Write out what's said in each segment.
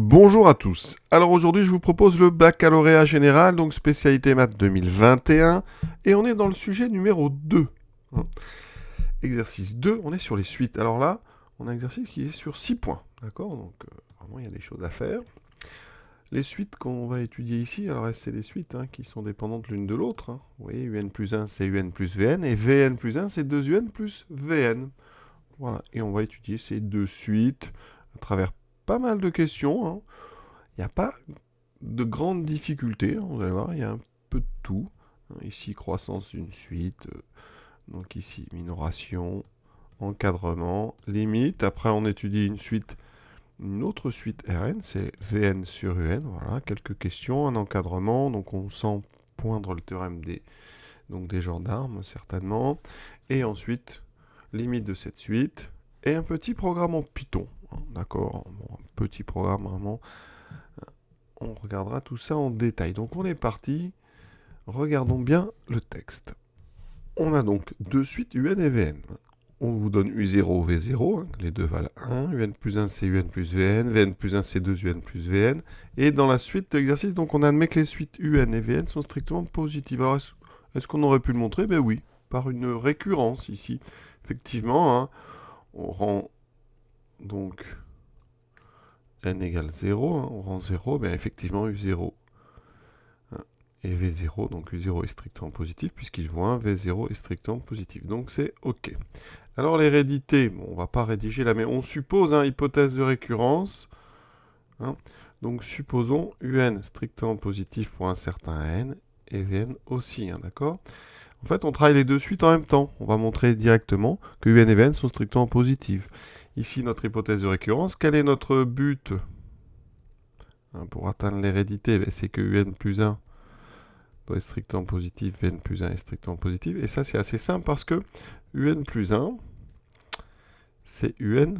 Bonjour à tous. Alors aujourd'hui, je vous propose le baccalauréat général, donc spécialité maths 2021, et on est dans le sujet numéro 2. Exercice 2, on est sur les suites. Alors là, on a un exercice qui est sur 6 points, d'accord? Donc vraiment, il y a des choses à faire. Les suites qu'on va étudier ici, alors c'est des suites qui sont dépendantes l'une de l'autre. Vous voyez, un plus 1, c'est un plus Vn, et Vn plus 1, c'est 2un plus Vn. Voilà, et on va étudier ces deux suites à travers pas mal de questions. Il n'y a pas de grandes difficultés, vous allez voir, il y a un peu de tout. Ici, croissance d'une suite, donc ici, minoration, encadrement, limite. Après, on étudie une autre suite Rn, c'est Vn sur Un. Voilà, quelques questions, un encadrement, donc on sent poindre le théorème des gendarmes, certainement. Et ensuite, limite de cette suite, et un petit programme en Python. D'accord, bon, un petit programme vraiment. On regardera tout ça en détail. Donc on est parti. Regardons bien le texte. On a donc deux suites UN et Vn. On vous donne U0, V0, les deux valent 1. UN plus 1, c'est UN plus Vn. Vn plus 1, c'est 2 UN plus Vn. Et dans la suite de l'exercice, donc on admet que les suites UN et Vn sont strictement positives. Alors est-ce qu'on aurait pu le montrer? Ben oui, par une récurrence ici. Effectivement, on rend donc n égale 0, on rend 0, bien effectivement U0 et V0, donc U0 est strictement positif, puisqu'il vaut 1, V0 est strictement positif. Donc c'est OK. Alors l'hérédité, bon, on ne va pas rédiger là, mais on suppose, hypothèse de récurrence. Donc supposons UN strictement positif pour un certain n, et Vn aussi, d'accord? En fait, on travaille les deux suites en même temps. On va montrer directement que UN et Vn sont strictement positives. Ici, notre hypothèse de récurrence, quel est notre but pour atteindre l'hérédité? C'est que UN plus 1 doit être strictement positif, Vn plus 1 est strictement positif. Et ça, c'est assez simple parce que Un plus 1, c'est Un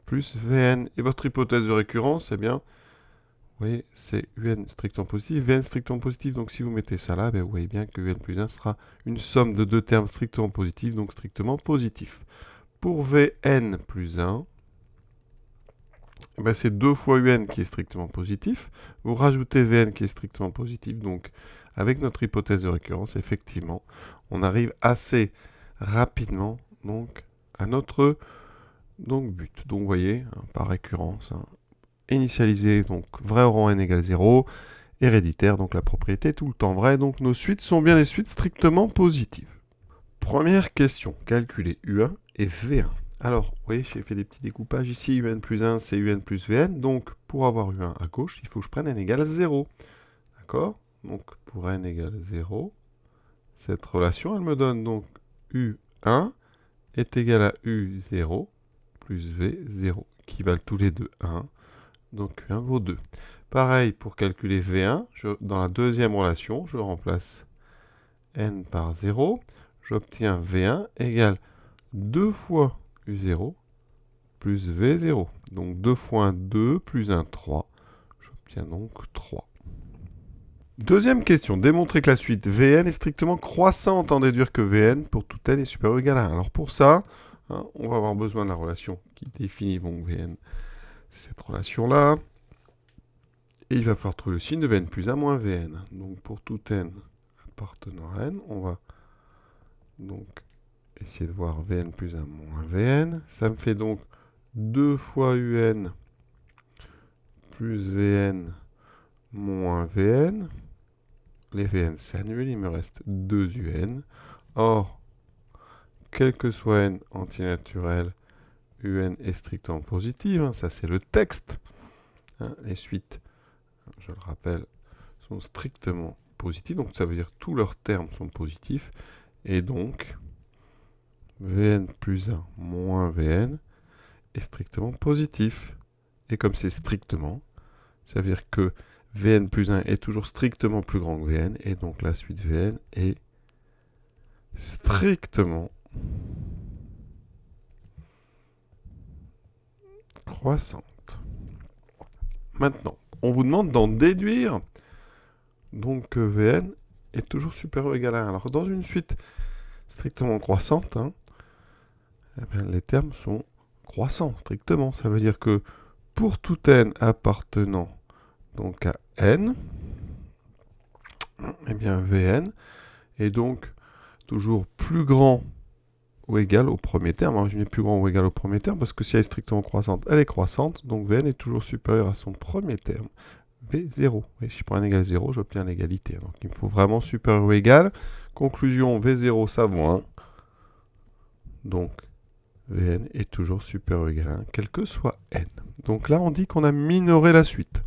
plus Vn. Et votre hypothèse de récurrence, eh bien, vous voyez, c'est Un strictement positif, Vn strictement positif. Donc si vous mettez ça là, vous voyez bien que Un plus 1 sera une somme de deux termes strictement positifs, donc strictement positif. Pour Vn plus 1, c'est 2 fois Un qui est strictement positif. Vous rajoutez Vn qui est strictement positif. Donc, avec notre hypothèse de récurrence, effectivement, on arrive assez rapidement à notre but. Donc, vous voyez, par récurrence, initialisé, donc vrai au rang n égale 0, héréditaire, donc la propriété est tout le temps vraie. Donc, nos suites sont bien des suites strictement positives. Première question, calculer U1 et V1. Alors, vous voyez, j'ai fait des petits découpages ici. UN plus 1, c'est UN plus Vn. Donc, pour avoir U1 à gauche, il faut que je prenne n égale 0. D'accord? Donc, pour n égale 0, cette relation, elle me donne donc U1 est égal à U0 plus V0, qui valent tous les deux 1. Donc, U1 vaut 2. Pareil, pour calculer V1, dans la deuxième relation, je remplace n par 0. J'obtiens V1 égale 2 fois U0 plus V0. Donc 2 fois 1, 2, plus 1, 3. J'obtiens donc 3. Deuxième question. Démontrer que la suite Vn est strictement croissante en déduire que Vn pour tout n est supérieur ou égal à 1. Alors pour ça, on va avoir besoin de la relation qui définit donc Vn. C'est cette relation-là. Et il va falloir trouver le signe de Vn plus 1 moins Vn. Donc pour tout n appartenant à n, on va donc essayer de voir Vn plus 1 moins Vn. Ça me fait donc 2 fois Un plus Vn moins Vn. Les Vn s'annulent, il me reste 2 Un. Or, quel que soit n antinaturel, Un est strictement positive. Ça, c'est le texte. Les suites, je le rappelle, sont strictement positives. Donc, ça veut dire que tous leurs termes sont positifs. Et donc, Vn plus 1 moins Vn est strictement positif. Et comme c'est strictement, ça veut dire que Vn plus 1 est toujours strictement plus grand que Vn, et donc la suite Vn est strictement croissante. Maintenant, on vous demande d'en déduire donc que Vn est toujours supérieur ou égal à 1. Alors dans une suite strictement croissante, les termes sont croissants strictement. Ça veut dire que pour tout n appartenant donc à n, eh bien Vn est donc toujours plus grand ou égal au premier terme. Alors je mets plus grand ou égal au premier terme parce que si elle est strictement croissante, elle est croissante. Donc Vn est toujours supérieur à son premier terme, V0. Et si je prends n égale 0, j'obtiens l'égalité. Donc il me faut vraiment supérieur ou égal. Conclusion, V0 ça vaut 1. Donc Vn est toujours supérieur ou égal à 1, quel que soit n. Donc là, on dit qu'on a minoré la suite.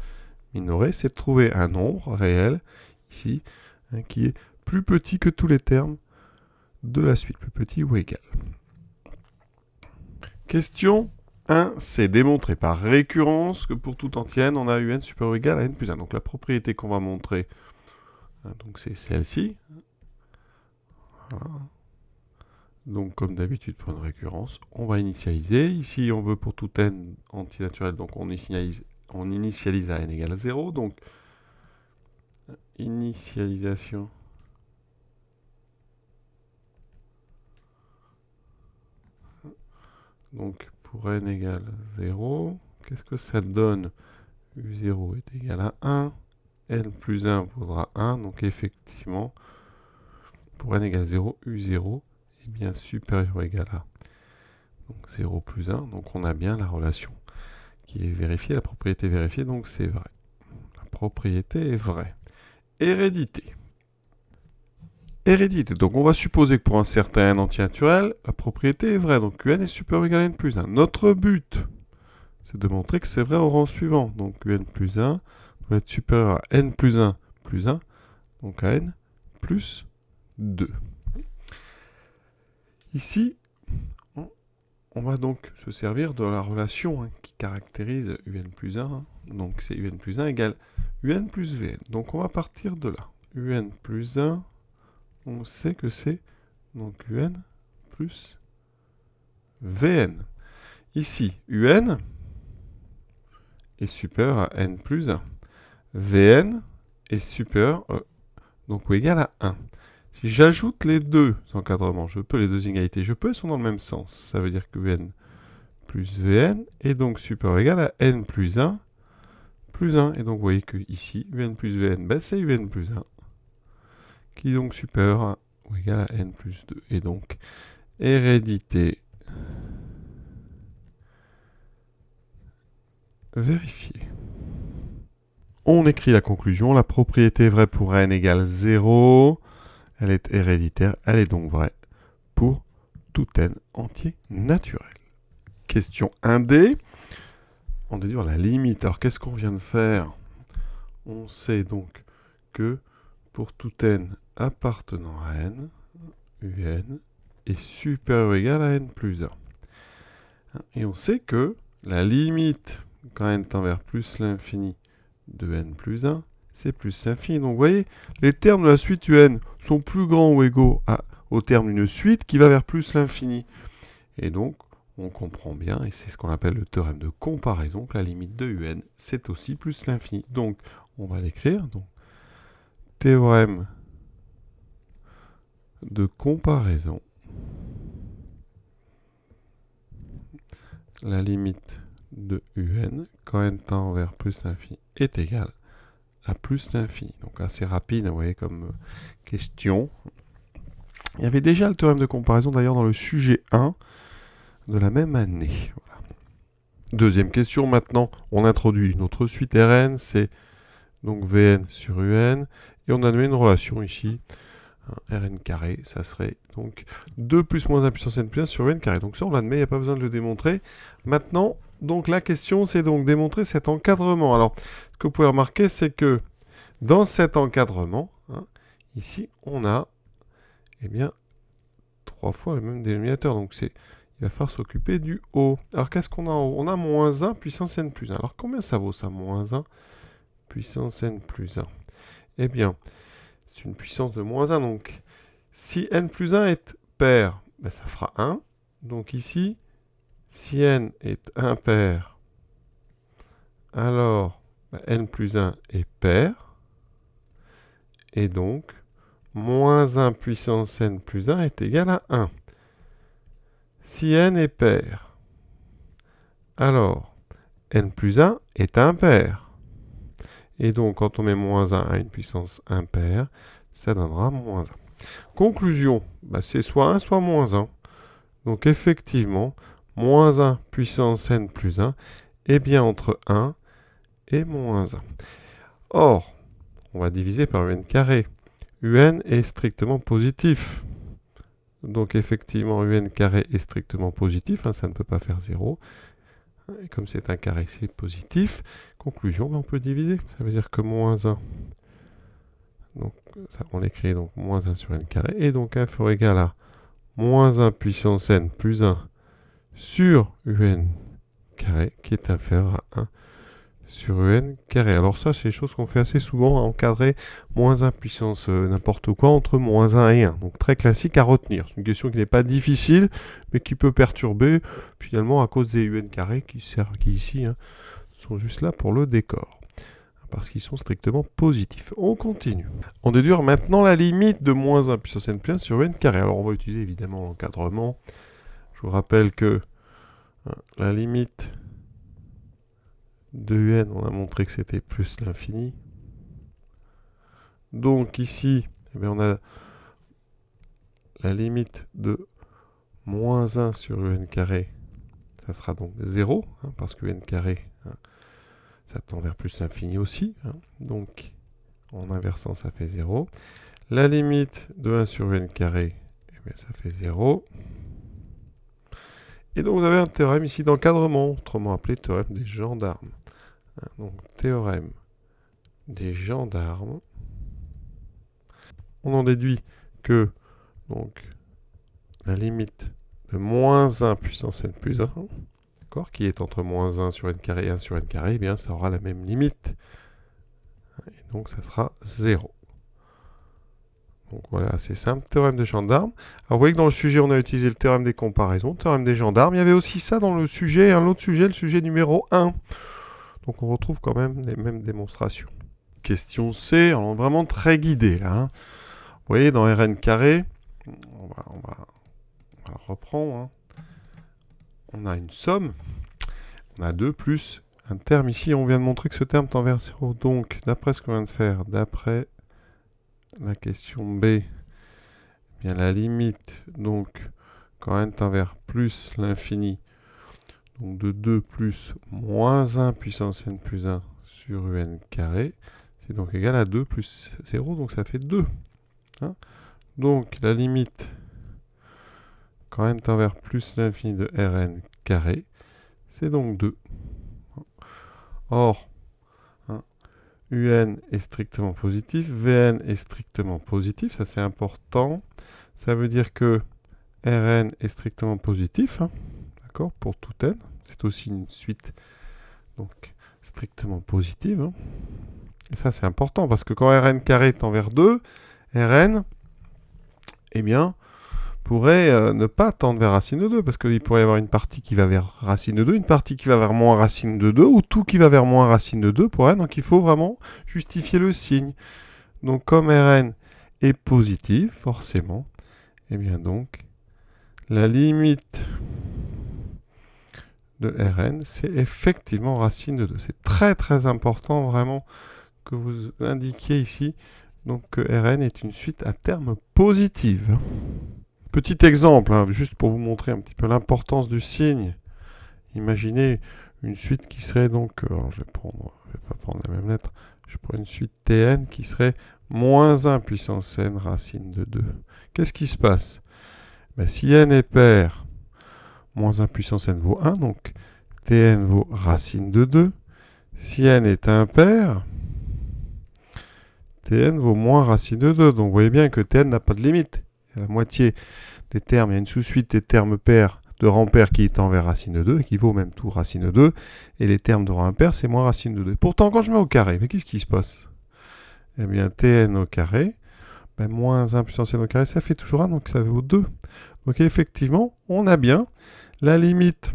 Minorer, c'est de trouver un nombre réel, ici, qui est plus petit que tous les termes de la suite, plus petit ou égal. Question 1, c'est démontrer par récurrence que pour tout entier n, on a un supérieur ou égal à n plus 1. Donc la propriété qu'on va montrer, donc c'est celle-ci. Voilà. Donc, comme d'habitude, pour une récurrence, on va initialiser. Ici, on veut pour tout n entier naturel, donc on initialise à n égale 0. Donc, initialisation. Donc, pour n égale 0, qu'est-ce que ça donne? U0 est égal à 1. n plus 1 vaudra 1. Donc, effectivement, pour n égale 0, U0 est bien supérieur ou égal à donc 0 plus 1. Donc, on a bien la relation qui est vérifiée, la propriété est vérifiée, donc c'est vrai. La propriété est vraie. Hérédité. Hérédité. Donc on va supposer que pour un certain n entier naturel, la propriété est vraie. Donc un est supérieur ou égal à n plus 1. Notre but, c'est de montrer que c'est vrai au rang suivant. Donc un plus 1 doit être supérieur à n plus 1 plus 1, donc à n plus 2. Ici, on va donc se servir de la relation qui caractérise un plus 1. Donc c'est un plus 1 égale un plus vn. Donc on va partir de là. Un plus 1, on sait que c'est donc un plus vn. Ici, un est supérieur à n plus 1. Vn est supérieur, donc ou égal à 1. Si j'ajoute les deux encadrements, je peux les deux inégalités, je peux, elles sont dans le même sens. Ça veut dire que n plus vn est donc supérieur ou égal à n plus 1 plus 1. Et donc vous voyez que ici, un plus vn, ben, c'est un plus 1, qui est donc supérieur à ou égal à n plus 2. Et donc, hérédité vérifiée. On écrit la conclusion. La propriété est vraie pour n égale 0. Elle est héréditaire. Elle est donc vraie pour tout n entier naturel. Question 1D. On déduire la limite. Alors, qu'est-ce qu'on vient de faire? On sait donc que pour tout n appartenant à n, un est supérieur ou égal à n plus 1. Et on sait que la limite, quand n tend vers plus l'infini de n plus 1, c'est plus l'infini. Donc vous voyez, les termes de la suite un sont plus grands ou égaux au terme d'une suite qui va vers plus l'infini. Et donc, on comprend bien, et c'est ce qu'on appelle le théorème de comparaison, que la limite de un, c'est aussi plus l'infini. Donc, on va l'écrire. Donc, théorème de comparaison. La limite de un, quand n tend vers plus l'infini, est égale à plus l'infini. Donc assez rapide, vous voyez, comme question. Il y avait déjà le théorème de comparaison, d'ailleurs, dans le sujet 1 de la même année. Voilà. Deuxième question, maintenant, on introduit une autre suite Rn, c'est donc Vn sur Un, et on admet une relation ici, Rn carré, ça serait donc 2 plus moins 1 puissance n plus 1 sur n carré. Donc ça, on l'admet, il n'y a pas besoin de le démontrer. Maintenant, donc la question, c'est donc démontrer cet encadrement. Alors, ce que vous pouvez remarquer, c'est que dans cet encadrement, ici, on a, eh bien, 3 fois le même dénominateur. Donc, il va falloir s'occuper du haut. Alors, qu'est-ce qu'on a en haut? On a moins 1 puissance n plus 1. Alors, combien ça vaut, ça, moins 1 puissance n plus 1? Eh bien, c'est une puissance de moins 1. Donc, si n plus 1 est pair, ben, ça fera 1. Donc, ici, si n est impair, alors ben, n plus 1 est pair. Et donc, moins 1 puissance n plus 1 est égal à 1. Si n est pair, alors n plus 1 est impair. Et donc, quand on met moins 1 à une puissance impaire, ça donnera moins 1. Conclusion, c'est soit 1, soit moins 1. Donc, effectivement, moins 1 puissance n plus 1 est bien entre 1 et moins 1. Or, on va diviser par un carré. Un est strictement positif. Donc, effectivement, un carré est strictement positif. Ça ne peut pas faire 0. Et comme c'est un carré, c'est positif. Conclusion, on peut diviser. Ça veut dire que moins 1. Donc, ça, on l'écrit donc moins 1 sur n carré. Et donc, 1 fort égal à moins 1 puissance n plus 1 sur un carré, qui est inférieur à 1 sur un carré. Alors ça, c'est des choses qu'on fait assez souvent, à encadrer moins 1 puissance n'importe quoi entre moins 1 et 1. Donc très classique à retenir. C'est une question qui n'est pas difficile, mais qui peut perturber finalement à cause des un carrés qui ici sont juste là pour le décor. Parce qu'ils sont strictement positifs. On continue. On déduire maintenant la limite de moins 1 puissance n plus 1 sur n carré. Alors on va utiliser évidemment l'encadrement. Je vous rappelle que la limite de un, on a montré que c'était plus l'infini. Donc ici, on a la limite de moins 1 sur un carré. Ça sera donc 0, parce que n carré, ça tend vers plus l'infini aussi. Donc, en inversant, ça fait 0. La limite de 1 sur n carré, ça fait 0. Et donc, vous avez un théorème ici d'encadrement, autrement appelé théorème des gendarmes. Donc, théorème des gendarmes. On en déduit que donc, la limite de moins 1 puissance n plus 1, qui est entre moins 1 sur n carré et 1 sur n carré, ça aura la même limite. Et donc, ça sera 0. Donc voilà, c'est simple, théorème des gendarmes. Alors vous voyez que dans le sujet, on a utilisé le théorème des comparaisons, théorème des gendarmes. Il y avait aussi ça dans le sujet, un autre sujet, le sujet numéro 1. Donc on retrouve quand même les mêmes démonstrations. Question C, alors vraiment très guidé là. Vous voyez, dans Rn carré, on va reprendre. On a une somme, on a 2 plus un terme ici. On vient de montrer que ce terme tend vers 0. Donc, d'après ce qu'on vient de faire, d'après la question B, la limite, donc, quand n tend vers plus l'infini, donc de 2 plus moins 1 puissance n plus 1 sur un carré, c'est donc égal à 2 plus 0, donc ça fait 2. Donc, la limite, quand n tend vers plus l'infini de Rn carré, c'est donc 2. Or, Un est strictement positif, Vn est strictement positif, ça c'est important. Ça veut dire que Rn est strictement positif, d'accord, pour tout n. C'est aussi une suite donc strictement positive. Et ça c'est important parce que quand Rn carré tend vers 2, Rn, pourrait ne pas tendre vers racine de 2, parce qu'il pourrait y avoir une partie qui va vers racine de 2, une partie qui va vers moins racine de 2, ou tout qui va vers moins racine de 2 pour n, donc il faut vraiment justifier le signe. Donc comme Rn est positive, forcément, donc, la limite de Rn, c'est effectivement racine de 2. C'est très très important vraiment que vous indiquiez ici donc, que Rn est une suite à terme positive. Petit exemple, juste pour vous montrer un petit peu l'importance du signe. Imaginez une suite qui serait donc, alors je vais pas prendre la même lettre, je prends une suite Tn qui serait moins 1 puissance n racine de 2. Qu'est-ce qui se passe? Si n est pair, moins 1 puissance n vaut 1, donc Tn vaut racine de 2. Si n est impair, Tn vaut moins racine de 2. Donc vous voyez bien que Tn n'a pas de limite. La moitié des termes, il y a une sous-suite des termes pairs de rang pair qui tend vers racine de 2, et qui vaut même tout racine de 2, et les termes de rang impair, c'est moins racine de 2. Pourtant, quand je mets au carré, mais qu'est-ce qui se passe? Tn au carré, moins 1 puissance n au carré, ça fait toujours 1, donc ça vaut 2. Donc effectivement, on a bien la limite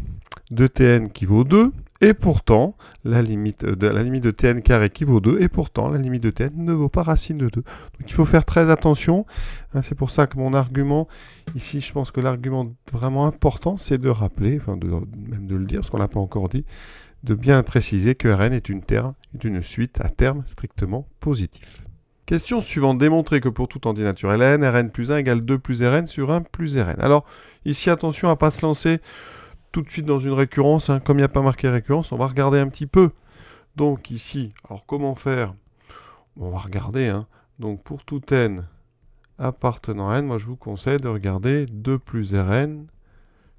de Tn qui vaut 2, et pourtant, la limite de Tn carré qui vaut 2, et pourtant, la limite de Tn ne vaut pas racine de 2. Donc il faut faire très attention. C'est pour ça que mon argument, ici, je pense que l'argument vraiment important, c'est de rappeler, même de le dire, parce qu'on ne l'a pas encore dit, de bien préciser que Rn est une suite à terme strictement positif. Question suivante. Démontrer que pour tout entier naturel n, Rn plus 1 égale 2 plus Rn sur 1 plus Rn. Alors, ici, attention à ne pas se lancer tout de suite dans une récurrence. Comme il n'y a pas marqué récurrence, on va regarder un petit peu. Donc, ici, alors comment faire? On va regarder. Donc, pour tout n appartenant à n, moi, je vous conseille de regarder 2 plus Rn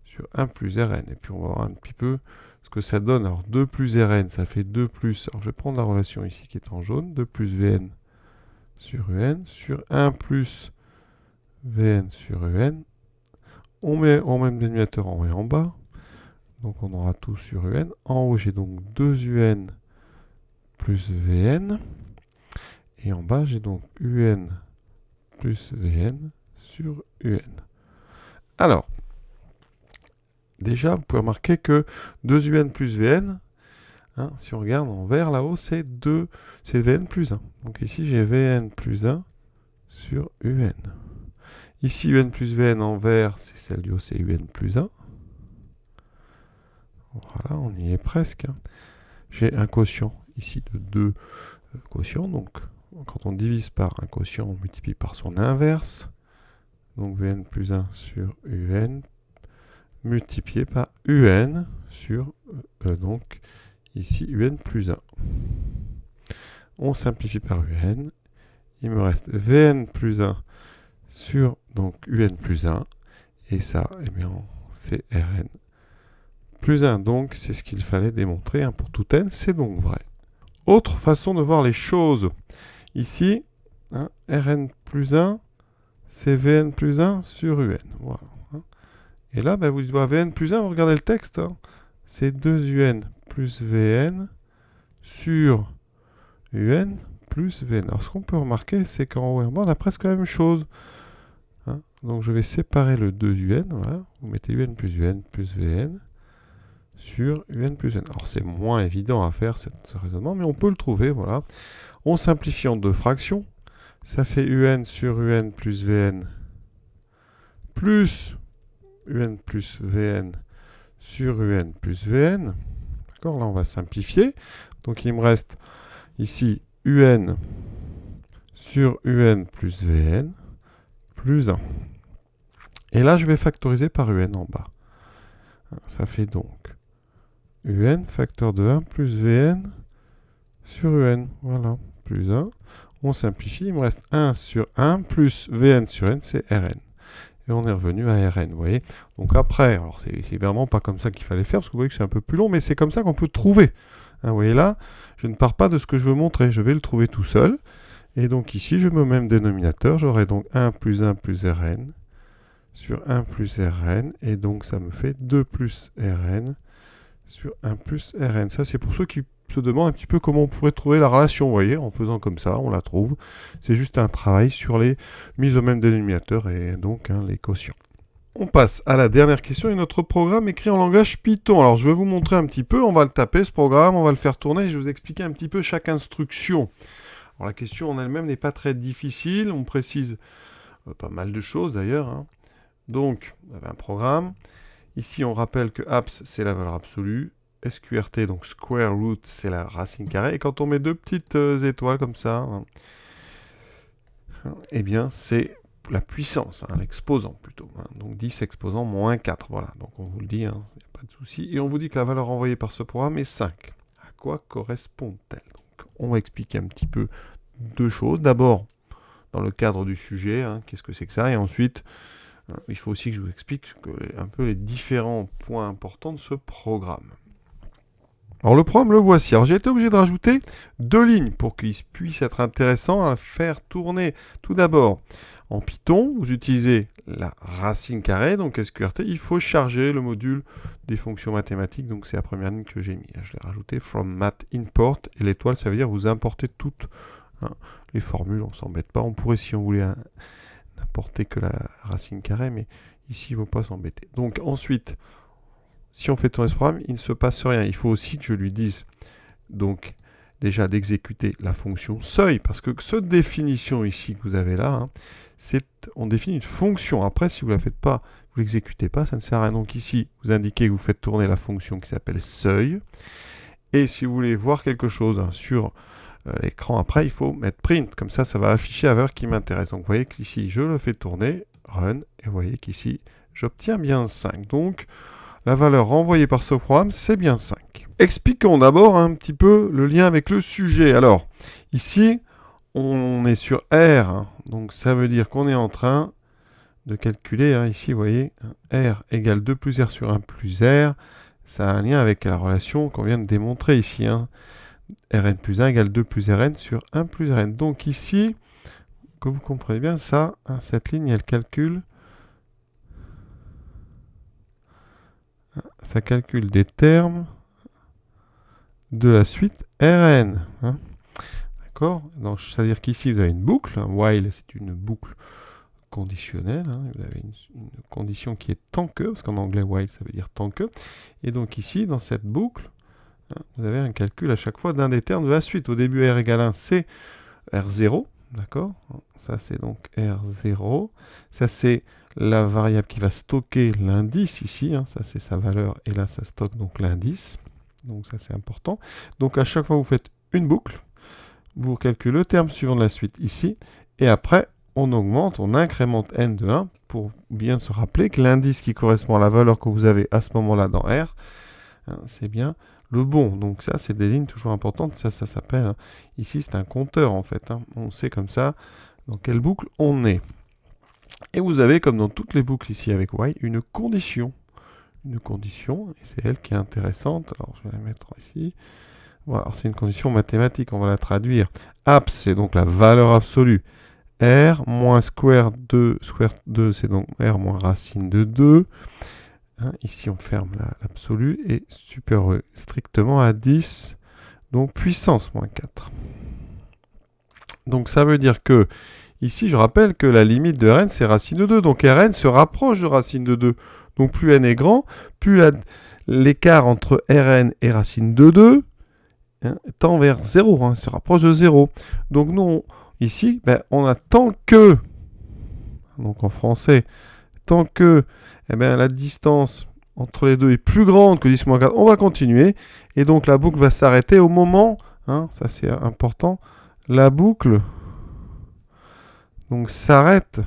sur 1 plus Rn. Et puis, on va voir un petit peu ce que ça donne. Alors, 2 plus Rn, ça fait 2 plus... Alors, je vais prendre la relation ici qui est en jaune. 2 plus Vn sur Un, sur 1 plus Vn sur Un. On met en même dénominateur en haut et en bas. Donc on aura tout sur Un. En haut, j'ai donc 2 Un plus Vn. Et en bas, j'ai donc Un plus Vn sur Un. Alors, déjà, vous pouvez remarquer que 2 Un plus Vn, si on regarde en vert là-haut, c'est Vn plus 1. Donc ici, j'ai Vn plus 1 sur Un. Ici, Un plus Vn en vert, c'est celle du haut, c'est Un plus 1. Voilà, on y est presque. J'ai un quotient ici de 2 quotients. Donc, quand on divise par un quotient, on multiplie par son inverse. Donc, Vn plus 1 sur Un multiplié par Un sur, donc, ici, Un plus 1. On simplifie par Un. Il me reste Vn plus 1 sur donc Un plus 1. Et ça, eh bien, c'est Rn plus 1. Donc, c'est ce qu'il fallait démontrer. Pour tout n, c'est donc vrai. Autre façon de voir les choses. Ici, Rn plus 1, c'est Vn plus 1 sur Un. Voilà. Et là, vous voyez Vn plus 1, vous regardez le texte. C'est 2Un plus Vn sur Un plus Vn. Alors, ce qu'on peut remarquer, c'est qu'en haut et en bas, on a presque la même chose. Donc, je vais séparer le 2Un. Voilà. Vous mettez Un plus Vn sur Un plus N. Alors, c'est moins évident à faire, ce raisonnement, mais on peut le trouver, voilà. On simplifie en deux fractions. Ça fait Un sur Un plus Vn plus Un plus Vn sur Un plus Vn. D'accord, là, on va simplifier. Donc, il me reste ici Un sur Un plus Vn plus 1. Et là, je vais factoriser par Un en bas. Ça fait donc Un facteur de 1 plus Vn sur Un. Voilà, plus 1. On simplifie, il me reste 1 sur 1 plus Vn sur N, c'est Rn. Et on est revenu à Rn, vous voyez. Donc après, alors c'est vraiment pas comme ça qu'il fallait faire, parce que vous voyez que c'est un peu plus long, mais c'est comme ça qu'on peut trouver. Vous voyez là, je ne pars pas de ce que je veux montrer, je vais le trouver tout seul. Et donc ici, je mets au même dénominateur, j'aurai donc 1 plus Rn sur 1 plus Rn, et donc ça me fait 2 plus Rn sur 1 plus Rn. Ça, c'est pour ceux qui se demandent un petit peu comment on pourrait trouver la relation, vous voyez, en faisant comme ça, on la trouve. C'est juste un travail sur les mises au même dénominateur et donc les quotients. On passe à la dernière question et notre programme écrit en langage Python. Alors, je vais vous montrer un petit peu, on va le taper, ce programme, on va le faire tourner et je vais vous expliquer un petit peu chaque instruction. Alors, la question en elle-même n'est pas très difficile, on précise pas mal de choses d'ailleurs. Donc, vous avez un programme. Ici, on rappelle que abs, c'est la valeur absolue. SQRT, donc square root, c'est la racine carrée. Et quand on met deux petites étoiles comme ça, eh bien, c'est la puissance, l'exposant plutôt. Donc 10 exposant moins 4. Voilà, donc on vous le dit, il n'y a pas de souci. Et on vous dit que la valeur envoyée par ce programme est 5. À quoi correspond-elle? Donc, on va expliquer un petit peu deux choses. D'abord, dans le cadre du sujet, qu'est-ce que c'est que ça? Et ensuite, il faut aussi que je vous explique un peu les différents points importants de ce programme. Alors le programme, le voici. Alors j'ai été obligé de rajouter deux lignes pour qu'il puisse être intéressant à faire tourner. Tout d'abord, en Python, vous utilisez la racine carrée, donc SQRT. Il faut charger le module des fonctions mathématiques, donc c'est la première ligne que j'ai mis. Je l'ai rajouté from math import, et l'étoile, ça veut dire vous importez toutes les formules, on ne s'embête pas. On pourrait, si on voulait, n'importer que la racine carrée, mais ici, il ne faut pas s'embêter. Donc ensuite, si on fait tourner ce programme, il ne se passe rien. Il faut aussi que je lui dise, donc, déjà d'exécuter la fonction seuil, parce que cette définition ici que vous avez là, on définit une fonction. Après, si vous ne la faites pas, vous ne l'exécutez pas, ça ne sert à rien. Donc ici, vous indiquez que vous faites tourner la fonction qui s'appelle seuil, Et si vous voulez voir quelque chose sur l'écran après, il faut mettre print. Comme ça, ça va afficher la valeur qui m'intéresse. Donc vous voyez qu'ici, je le fais tourner, run, et vous voyez qu'ici, j'obtiens bien 5. Donc, la valeur renvoyée par ce programme, c'est bien 5. Expliquons d'abord un petit peu le lien avec le sujet. Alors, ici, on est sur R, hein, donc ça veut dire qu'on est en train de calculer, hein, ici, vous voyez, R égale 2 plus R sur 1 plus R. Ça a un lien avec la relation qu'on vient de démontrer ici. Hein. Rn plus 1 égale 2 plus Rn sur 1 plus Rn. Donc ici, que vous comprenez bien, ça, hein, cette ligne, elle calcule... Ça calcule des termes de la suite Rn. Hein. D'accord? C'est-à-dire qu'ici, vous avez une boucle. Hein, while, c'est une boucle conditionnelle. Hein, vous avez une condition qui est tant que, parce qu'en anglais, while, ça veut dire tant que. Et donc ici, dans cette boucle, hein, vous avez un calcul à chaque fois d'un des termes de la suite. Au début, R égale 1, c'est R0. D'accord? Ça, c'est donc R0. Ça, c'est la variable qui va stocker l'indice ici, hein, ça c'est sa valeur, et là ça stocke donc l'indice, donc ça c'est important. Donc à chaque fois vous faites une boucle, vous calculez le terme suivant de la suite ici, et après on augmente, on incrémente n de 1 pour bien se rappeler que l'indice qui correspond à la valeur que vous avez à ce moment-là dans R, hein, c'est bien le bon. Donc ça c'est des lignes toujours importantes, ça s'appelle, hein, ici c'est un compteur en fait, hein, on sait comme ça dans quelle boucle on est. Et vous avez, comme dans toutes les boucles ici avec while, une condition. Une condition, et c'est elle qui est intéressante. Alors, je vais la mettre ici. Voilà, c'est une condition mathématique, on va la traduire. Abs, c'est donc la valeur absolue. R moins square 2, c'est donc R moins racine de 2. Hein, ici, on ferme l'absolu, et supérieur strictement à 10, donc puissance moins 4. Donc, ça veut dire que ici, je rappelle que la limite de Rn, c'est racine de 2. Donc Rn se rapproche de racine de 2. Donc plus n est grand, plus l'écart entre Rn et racine de 2 hein, tend vers 0, hein, se rapproche de 0. Donc nous, ici, ben, on a tant que, donc en français, tant que eh ben, la distance entre les deux est plus grande que 10 moins 4, on va continuer. Et donc la boucle va s'arrêter au moment, hein, ça c'est important, la boucle... Donc s'arrête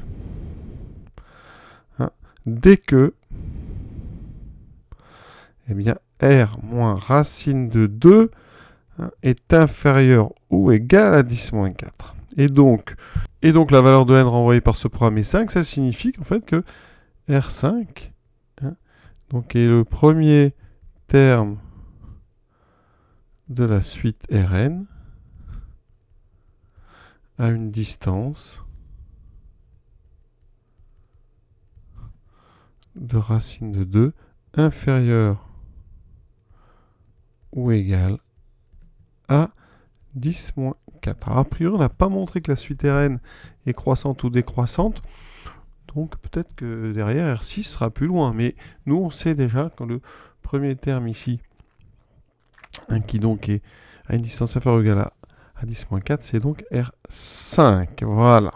hein, dès que eh bien, R moins racine de 2 hein, est inférieur ou égal à 10 moins 4. Et donc la valeur de n renvoyée par ce programme est 5, ça signifie qu'en fait que R5 hein, donc est le premier terme de la suite Rn à une distance de racine de 2 inférieure ou égale à 10 moins 4. Alors, a priori, on n'a pas montré que la suite Rn est croissante ou décroissante. Donc, peut-être que derrière, R6 sera plus loin. Mais nous, on sait déjà que le premier terme ici, hein, qui donc est à une distance inférieure ou égale à 10 moins 4, c'est donc R5. Voilà.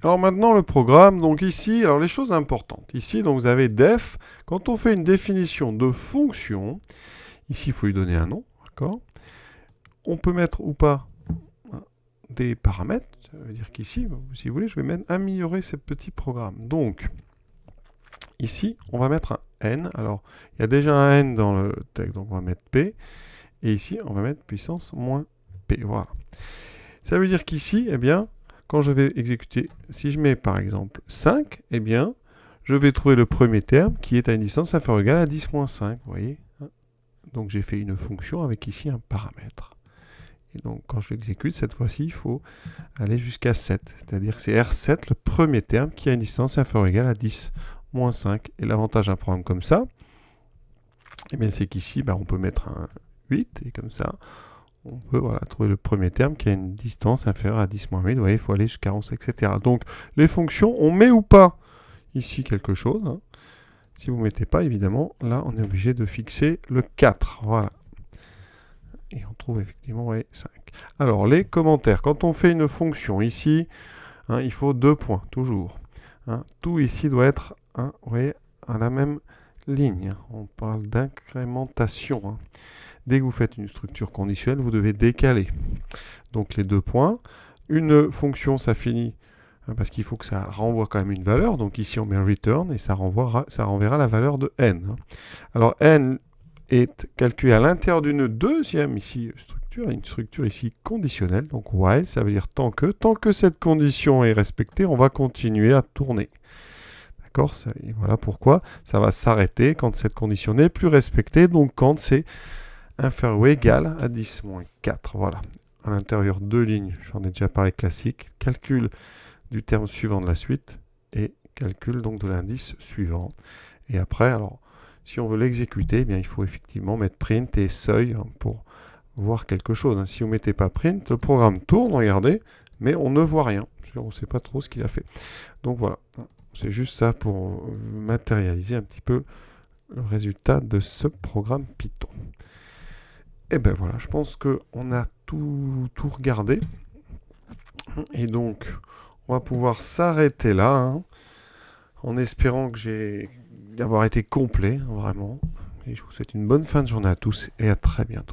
Alors maintenant le programme, donc ici, alors les choses importantes. Ici, donc vous avez def, quand on fait une définition de fonction, ici il faut lui donner un nom, d'accord? On peut mettre ou pas des paramètres, ça veut dire qu'ici, si vous voulez, je vais même améliorer ces petits programmes. Donc, ici, on va mettre un n, alors il y a déjà un n dans le texte, donc on va mettre p, et ici, on va mettre puissance moins p, voilà. Ça veut dire qu'ici, eh bien, quand je vais exécuter, si je mets par exemple 5, eh bien, je vais trouver le premier terme qui est à une distance inférieure ou égale à 10 moins 5, vous voyez. Donc j'ai fait une fonction avec ici un paramètre. Et donc quand je l'exécute, cette fois-ci, il faut aller jusqu'à 7. C'est-à-dire que c'est R7, le premier terme, qui a une distance inférieure ou égale à 10 moins 5. Et l'avantage d'un programme comme ça, eh bien, c'est qu'ici, ben, on peut mettre un 8, et comme ça, on peut voilà, trouver le premier terme qui a une distance inférieure à 10 moins 8. Vous voyez, il faut aller jusqu'à 11, etc. Donc, les fonctions, on met ou pas ici quelque chose. Hein. Si vous ne mettez pas, évidemment, là, on est obligé de fixer le 4. Voilà. Et on trouve effectivement ouais, 5. Alors, les commentaires. Quand on fait une fonction ici, hein, il faut 2 points, toujours. Hein. Tout ici doit être hein, vous voyez, à la même ligne. On parle d'incrémentation. Hein. dès que vous faites une structure conditionnelle, vous devez décaler. Donc les 2 points. Une fonction, ça finit parce qu'il faut que ça renvoie quand même une valeur. Donc ici, on met return et ça renverra la valeur de n. Alors n est calculé à l'intérieur d'une deuxième ici structure, une structure ici conditionnelle. Donc while, ça veut dire tant que cette condition est respectée, on va continuer à tourner. D'accord? Et voilà pourquoi ça va s'arrêter quand cette condition n'est plus respectée, donc quand c'est inférieur ou égal à 10-4. Voilà. À l'intérieur 2 lignes, j'en ai déjà parlé classique, calcul du terme suivant de la suite et calcul donc de l'indice suivant. Et après, alors, si on veut l'exécuter, eh bien, il faut effectivement mettre print et seuil pour voir quelque chose. Si vous ne mettez pas print, le programme tourne, regardez, mais on ne voit rien. On ne sait pas trop ce qu'il a fait. Donc voilà, c'est juste ça pour matérialiser un petit peu le résultat de ce programme Python. Et ben voilà, je pense qu'on a tout regardé. Et donc, on va pouvoir s'arrêter là, en espérant que j'ai d'avoir été complet, vraiment. Et je vous souhaite une bonne fin de journée à tous et à très bientôt.